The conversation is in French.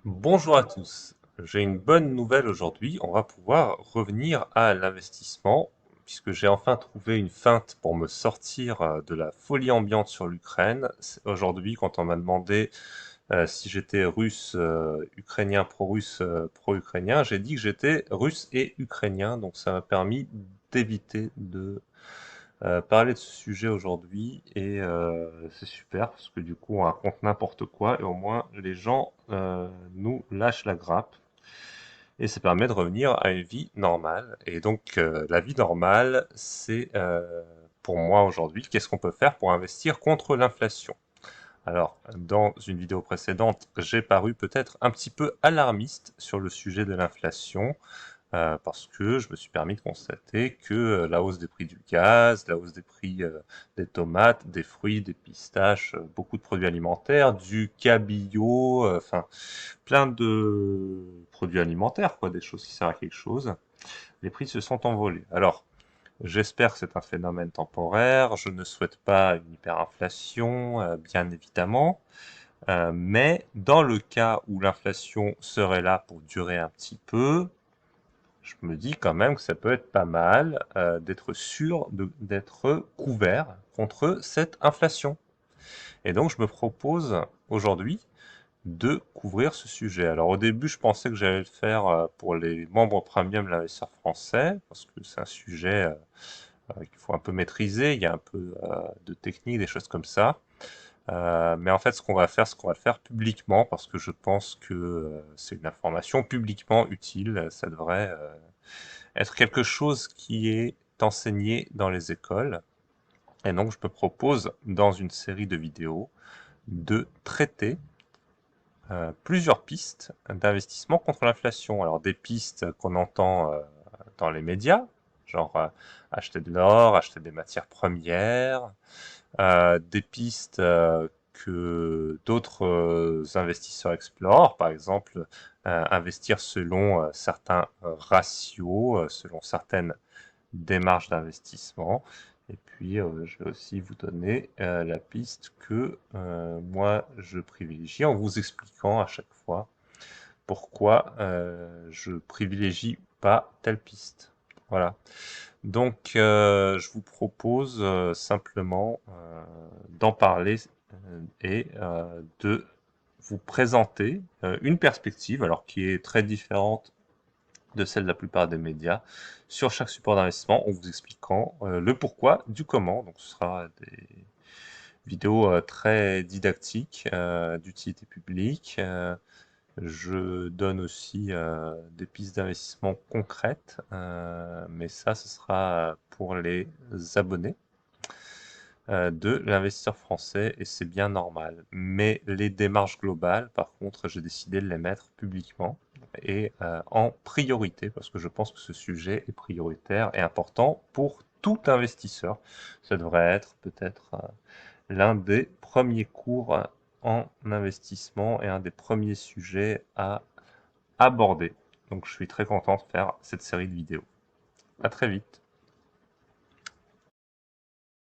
Bonjour à tous. J'ai une bonne nouvelle aujourd'hui. On va pouvoir revenir à l'investissement puisque j'ai enfin trouvé une feinte pour me sortir de la folie ambiante sur l'Ukraine. Aujourd'hui, quand on m'a demandé si j'étais russe, ukrainien, pro-russe, pro-ukrainien, j'ai dit que j'étais russe et ukrainien. Donc ça m'a permis d'éviter de parler de ce sujet aujourd'hui et c'est super parce que du coup on raconte n'importe quoi et au moins les gens nous lâchent la grappe et ça permet de revenir à une vie normale. Et donc la vie normale, c'est pour moi aujourd'hui, qu'est-ce qu'on peut faire pour investir contre l'inflation? Alors, dans une vidéo précédente, j'ai paru peut-être un petit peu alarmiste sur le sujet de l'inflation parce que je me suis permis de constater que la hausse des prix du gaz, la hausse des prix des tomates, des fruits, des pistaches, beaucoup de produits alimentaires, du cabillaud, enfin plein de produits alimentaires, quoi, des choses qui servent à quelque chose, les prix se sont envolés. Alors, j'espère que c'est un phénomène temporaire, je ne souhaite pas une hyperinflation, bien évidemment, mais dans le cas où l'inflation serait là pour durer un petit peu, je me dis quand même que ça peut être pas mal d'être sûr d'être couvert contre cette inflation. Et donc je me propose aujourd'hui de couvrir ce sujet. Alors au début, je pensais que j'allais le faire pour les membres premium de l'investisseur français, parce que c'est un sujet qu'il faut un peu maîtriser, il y a un peu de technique, des choses comme ça. Mais en fait, ce qu'on va faire, c'est qu'on va le faire publiquement, parce que je pense que c'est une information publiquement utile. Ça devrait être quelque chose qui est enseigné dans les écoles. Et donc, je me propose, dans une série de vidéos, de traiter plusieurs pistes d'investissement contre l'inflation. Alors, des pistes qu'on entend dans les médias, genre acheter de l'or, acheter des matières premières, des pistes que d'autres investisseurs explorent, par exemple investir selon certains ratios, selon certaines démarches d'investissement. Et puis, je vais aussi vous donner la piste que moi je privilégie en vous expliquant à chaque fois pourquoi je privilégie pas telle piste. Voilà. Donc, je vous propose simplement d'en parler et de vous présenter une perspective, alors qui est très différente de celle de la plupart des médias, sur chaque support d'investissement, en vous expliquant le pourquoi du comment. Donc, ce sera des vidéos très didactiques, d'utilité publique. Je donne aussi des pistes d'investissement concrètes, mais ça, ce sera pour les abonnés de l'investisseur français et c'est bien normal. Mais les démarches globales, par contre, j'ai décidé de les mettre publiquement et en priorité parce que je pense que ce sujet est prioritaire et important pour tout investisseur. Ça devrait être peut-être l'un des premiers cours en investissement et un des premiers sujets à aborder. Donc je suis très content de faire cette série de vidéos. À très vite.